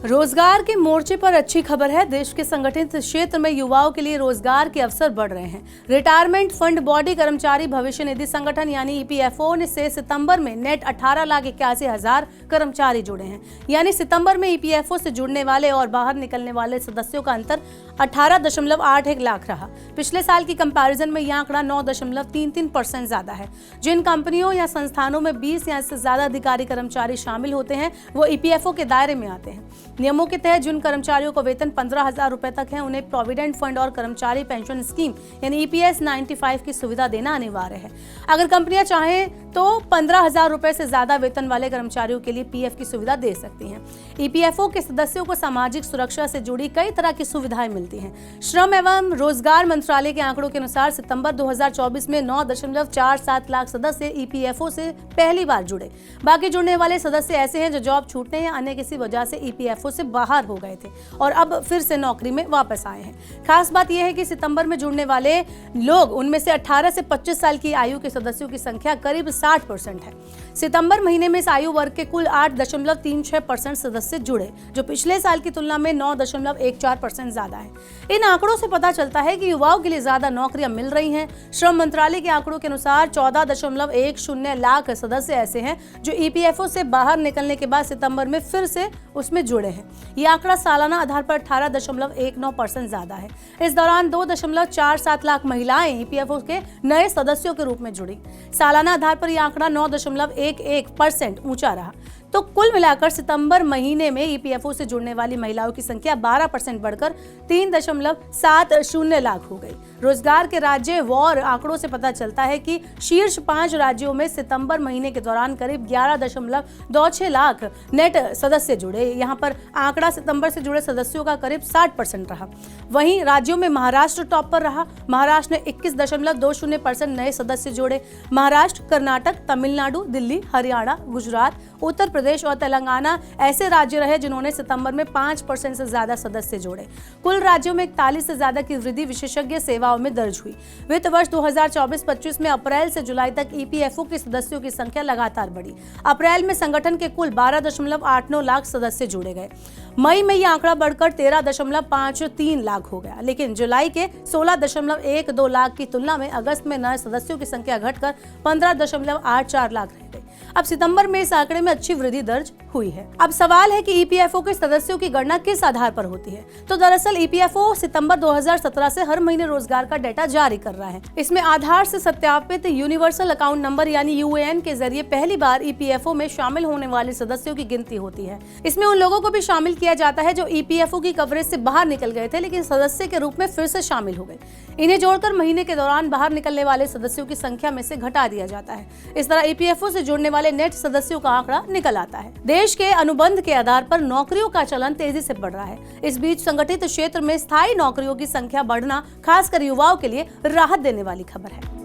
रोजगार के मोर्चे पर अच्छी खबर है। देश के संगठित क्षेत्र में युवाओं के लिए रोजगार के अवसर बढ़ रहे हैं। रिटायरमेंट फंड बॉडी कर्मचारी भविष्य निधि संगठन यानी ईपीएफओ से सितंबर में नेट 18,81,000 कर्मचारी जुड़े हैं। यानी सितंबर में ईपीएफओ से जुड़ने वाले और बाहर निकलने वाले सदस्यों का अंतर 18.81 लाख रहा। पिछले साल की कंपैरिजन में यह आंकड़ा 9.33% ज्यादा है। जिन कंपनियों या संस्थानों में 20 या इससे ज्यादा अधिकारी कर्मचारी शामिल होते हैं वो ईपीएफओ के दायरे में आते हैं। नियमों के तहत जिन कर्मचारियों को वेतन 15,000 रुपए तक है उन्हें प्रोविडेंट फंड और कर्मचारी पेंशन स्कीम यानी ईपीएस 95 की सुविधा देना अनिवार्य है। अगर कंपनियां चाहें तो 15,000 रुपए से ज्यादा वेतन वाले कर्मचारियों के लिए पीएफ की सुविधा दे सकती हैं। ईपीएफओ के सदस्यों को सामाजिक सुरक्षा से जुड़ी कई तरह की सुविधाएं मिलती हैं। श्रम एवं रोजगार मंत्रालय के आंकड़ों के अनुसार सितंबर 2024 में 9.47 लाख सदस्य ईपीएफओ से पहली बार जुड़े। बाकी जुड़ने वाले सदस्य ऐसे हैं जो जॉब छूटने या अन्य किसी वजह से ईपीएफओ से बाहर हो गए थे और अब फिर से नौकरी में वापस आए हैं। खास बात यह है कि सितंबर में जुड़ने वाले लोग उनमें से 18 से 25 साल की आयु के सदस्यों की संख्या करीब 60% है। सितंबर महीने में इस आयु वर्ग के कुल 8.36% सदस्य जुड़े, जो पिछले साल की तुलना में 9.14% ज्यादा है। इन आंकड़ों से पता चलता है कि युवाओं के लिए ज्यादा नौकरियां मिल रही हैं। श्रम मंत्रालय के आंकड़ों के अनुसार 14.10 लाख सदस्य ऐसे हैं जो ईपीएफओ से बाहर निकलने के बाद सितंबर में फिर से उसमें जुड़े हैं। यह आंकड़ा सालाना आधार पर 18.19% ज्यादा है। इस दौरान 2.47 लाख महिलाएं ईपीएफओ के नए सदस्यों के रूप में जुड़ी। सालाना आधार पर यह आंकड़ा 9.11% ऊंचा रहा। तो कुल मिलाकर सितंबर महीने में ईपीएफओ से जुड़ने वाली महिलाओं की संख्या 12% बढ़कर 3.70 लाख हो गई। रोजगार के राज्य वॉर आंकड़ों से पता चलता है कि शीर्ष 5 राज्यों में सितंबर महीने के दौरान करीब 11.26 लाख नेट सदस्य जुड़े। यहां पर आंकड़ा सितंबर से जुड़े सदस्यों का करीब 60% रहा। वहीं राज्यों में महाराष्ट्र टॉप पर रहा। महाराष्ट्र ने 21.20% नए सदस्य जोड़े। महाराष्ट्र, कर्नाटक, तमिलनाडु, दिल्ली, हरियाणा, गुजरात, उत्तर प्रदेश और तेलंगाना ऐसे राज्य रहे जिन्होंने सितंबर में 5% से ज्यादा सदस्य जोड़े। कुल राज्यों में 41 से ज्यादा की वृद्धि विशेषज्ञ सेवाओं में दर्ज हुई। वित्त वर्ष 2024-25 में अप्रैल से जुलाई तक ईपीएफओ के सदस्यों की संख्या लगातार बढ़ी। अप्रैल में संगठन के कुल 12.89 लाख सदस्य जोड़े गए। मई में यह आंकड़ा बढ़कर 13.53 लाख हो गया, लेकिन जुलाई के 16.12 लाख की तुलना में अगस्त में नए सदस्यों की संख्या घटकर 15.84 लाख रह गई। अब सितंबर में इस आंकड़े में अच्छी वृद्धि दर्ज हुई है। अब सवाल है कि ईपीएफओ के सदस्यों की गणना किस आधार पर होती है। तो दरअसल ईपीएफओ सितंबर 2017 से हर महीने रोजगार का डेटा जारी कर रहा है। इसमें आधार से सत्यापित यूनिवर्सल अकाउंट नंबर यानी यूएएन के जरिए पहली बार ईपीएफओ में शामिल होने वाले सदस्यों की गिनती होती है। इसमें उन लोगों को भी शामिल किया जाता है जो ईपीएफओ की कवरेज से बाहर निकल गए थे लेकिन सदस्य के रूप में फिर से शामिल हो गए। इन्हें जोड़कर महीने के दौरान बाहर निकलने वाले सदस्यों की संख्या में से घटा दिया जाता है। इस तरह ईपीएफओ से जुड़ने वाले नेट सदस्यों का आंकड़ा निकल आता है। देश के अनुबंध के आधार पर नौकरियों का चलन तेजी से बढ़ रहा है। इस बीच संगठित क्षेत्र में स्थायी नौकरियों की संख्या बढ़ना खासकर युवाओं के लिए राहत देने वाली खबर है।